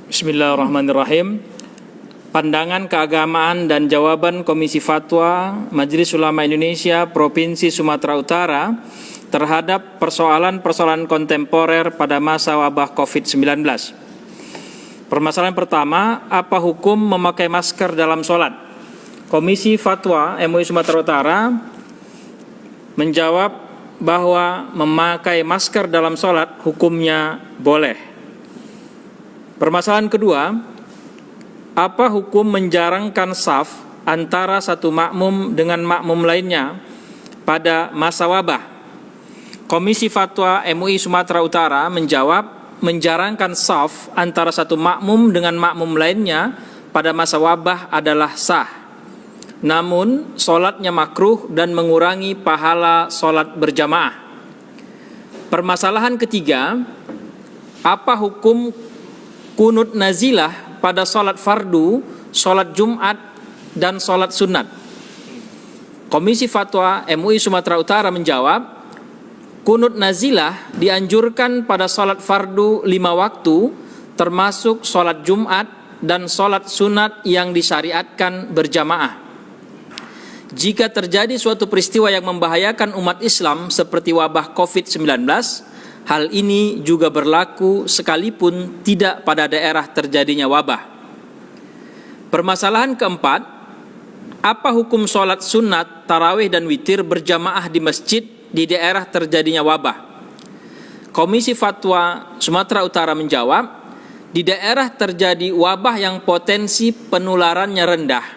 Bismillahirrahmanirrahim. Pandangan keagamaan dan jawaban Komisi Fatwa Majelis Ulama Indonesia Provinsi Sumatera Utara terhadap persoalan-persoalan kontemporer pada masa wabah COVID-19. Permasalahan pertama, apa hukum memakai masker dalam sholat? Komisi Fatwa MUI Sumatera Utara menjawab bahwa memakai masker dalam sholat hukumnya boleh. Permasalahan kedua, apa hukum menjarangkan shaf antara satu makmum dengan makmum lainnya pada masa wabah? Komisi Fatwa MUI Sumatera Utara menjawab menjarangkan shaf antara satu makmum dengan makmum lainnya pada masa wabah adalah sah. Namun, sholatnya makruh dan mengurangi pahala sholat berjamaah. Permasalahan ketiga, apa hukum kunut nazilah pada sholat fardu, sholat Jumat, dan sholat sunat? Komisi Fatwa MUI Sumatera Utara menjawab, kunut nazilah dianjurkan pada sholat fardu 5 waktu, termasuk sholat Jumat dan sholat sunat yang disyariatkan berjamaah. Jika terjadi suatu peristiwa yang membahayakan umat Islam seperti wabah COVID-19, hal ini juga berlaku sekalipun tidak pada daerah terjadinya wabah. Permasalahan keempat, apa hukum sholat sunat, tarawih dan witir berjamaah di masjid di daerah terjadinya wabah? Komisi Fatwa Sumatera Utara menjawab, di daerah terjadi wabah yang potensi penularannya rendah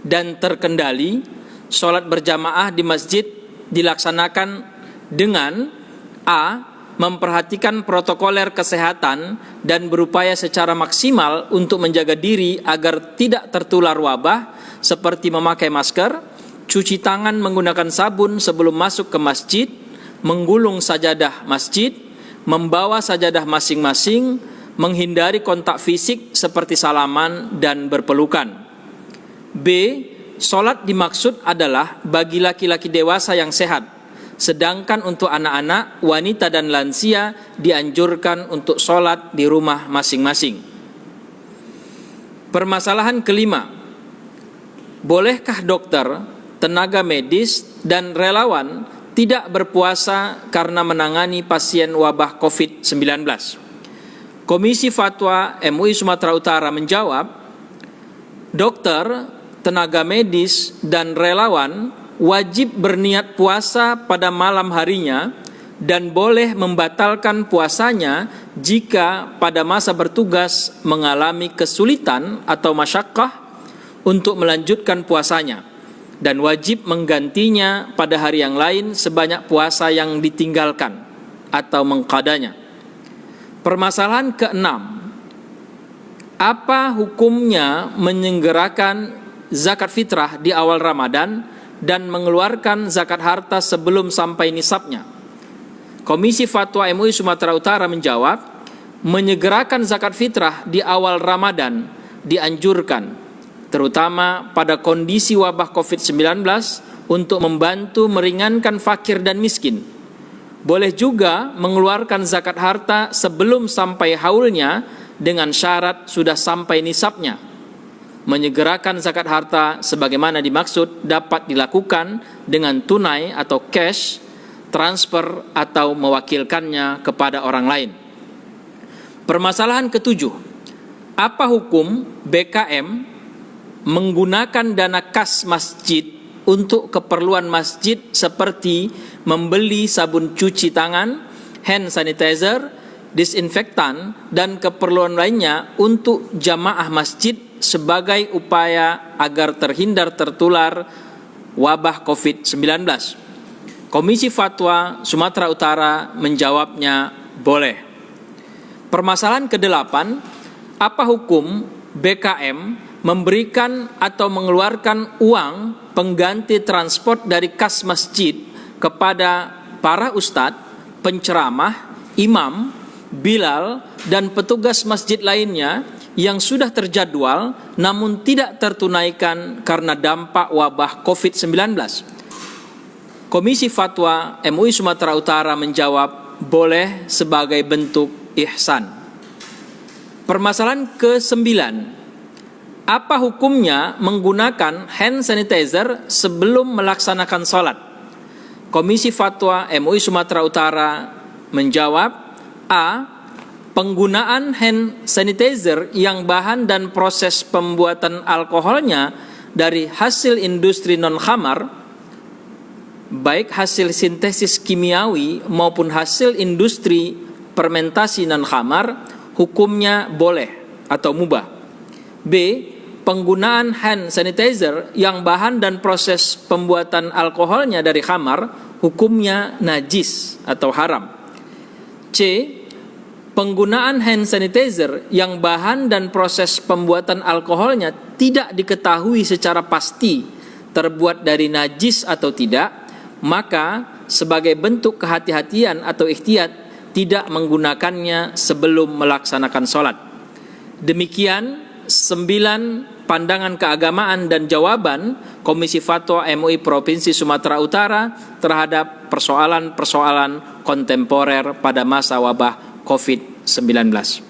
dan terkendali, sholat berjamaah di masjid dilaksanakan dengan A. Memperhatikan protokoler kesehatan dan berupaya secara maksimal untuk menjaga diri agar tidak tertular wabah seperti memakai masker, cuci tangan menggunakan sabun sebelum masuk ke masjid, menggulung sajadah masjid, membawa sajadah masing-masing, menghindari kontak fisik seperti salaman dan berpelukan. B. Sholat dimaksud adalah bagi laki-laki dewasa yang sehat, sedangkan untuk anak-anak, wanita dan lansia dianjurkan untuk sholat di rumah masing-masing. Permasalahan kelima, bolehkah dokter, tenaga medis, dan relawan tidak berpuasa karena menangani pasien wabah COVID-19? Komisi Fatwa MUI Sumatera Utara menjawab, dokter, tenaga medis, dan relawan wajib berniat puasa pada malam harinya dan boleh membatalkan puasanya jika pada masa bertugas mengalami kesulitan atau masyakkah untuk melanjutkan puasanya, dan wajib menggantinya pada hari yang lain sebanyak puasa yang ditinggalkan atau mengqadanya. Permasalahan keenam, apa hukumnya menyelenggarakan zakat fitrah di awal Ramadan dan mengeluarkan zakat harta sebelum sampai nisabnya? Komisi Fatwa MUI Sumatera Utara menjawab, menyegerakan zakat fitrah di awal Ramadan dianjurkan, terutama pada kondisi wabah COVID-19 untuk membantu meringankan fakir dan miskin. Boleh juga mengeluarkan zakat harta sebelum sampai haulnya dengan syarat sudah sampai nisabnya. Menyegerakan zakat harta sebagaimana dimaksud dapat dilakukan dengan tunai atau cash, transfer atau mewakilkannya kepada orang lain. Permasalahan ketujuh, apa hukum BKM menggunakan dana kas masjid untuk keperluan masjid seperti membeli sabun cuci tangan, hand sanitizer, disinfektan, dan keperluan lainnya untuk jamaah masjid sebagai upaya agar terhindar tertular wabah COVID-19? Komisi Fatwa Sumatera Utara menjawabnya boleh. Permasalahan kedelapan, apa hukum BKM memberikan atau mengeluarkan uang pengganti transport dari kas masjid kepada para ustadz, penceramah, imam, bilal, dan petugas masjid lainnya yang sudah terjadwal namun tidak tertunaikan karena dampak wabah COVID-19? Komisi Fatwa MUI Sumatera Utara menjawab boleh sebagai bentuk ihsan. Permasalahan ke-9. Apa hukumnya menggunakan hand sanitizer sebelum melaksanakan sholat? Komisi Fatwa MUI Sumatera Utara menjawab, A. Penggunaan hand sanitizer yang bahan dan proses pembuatan alkoholnya dari hasil industri non-khamar, baik hasil sintesis kimiawi maupun hasil industri fermentasi non-khamar, hukumnya boleh atau mubah. B. Penggunaan hand sanitizer yang bahan dan proses pembuatan alkoholnya dari khamar, hukumnya najis atau haram. C. Penggunaan hand sanitizer yang bahan dan proses pembuatan alkoholnya tidak diketahui secara pasti terbuat dari najis atau tidak, maka sebagai bentuk kehati-hatian atau ikhtiyat tidak menggunakannya sebelum melaksanakan sholat. Demikian 9 pandangan keagamaan dan jawaban Komisi Fatwa MUI Provinsi Sumatera Utara terhadap persoalan-persoalan kontemporer pada masa wabah COVID-19.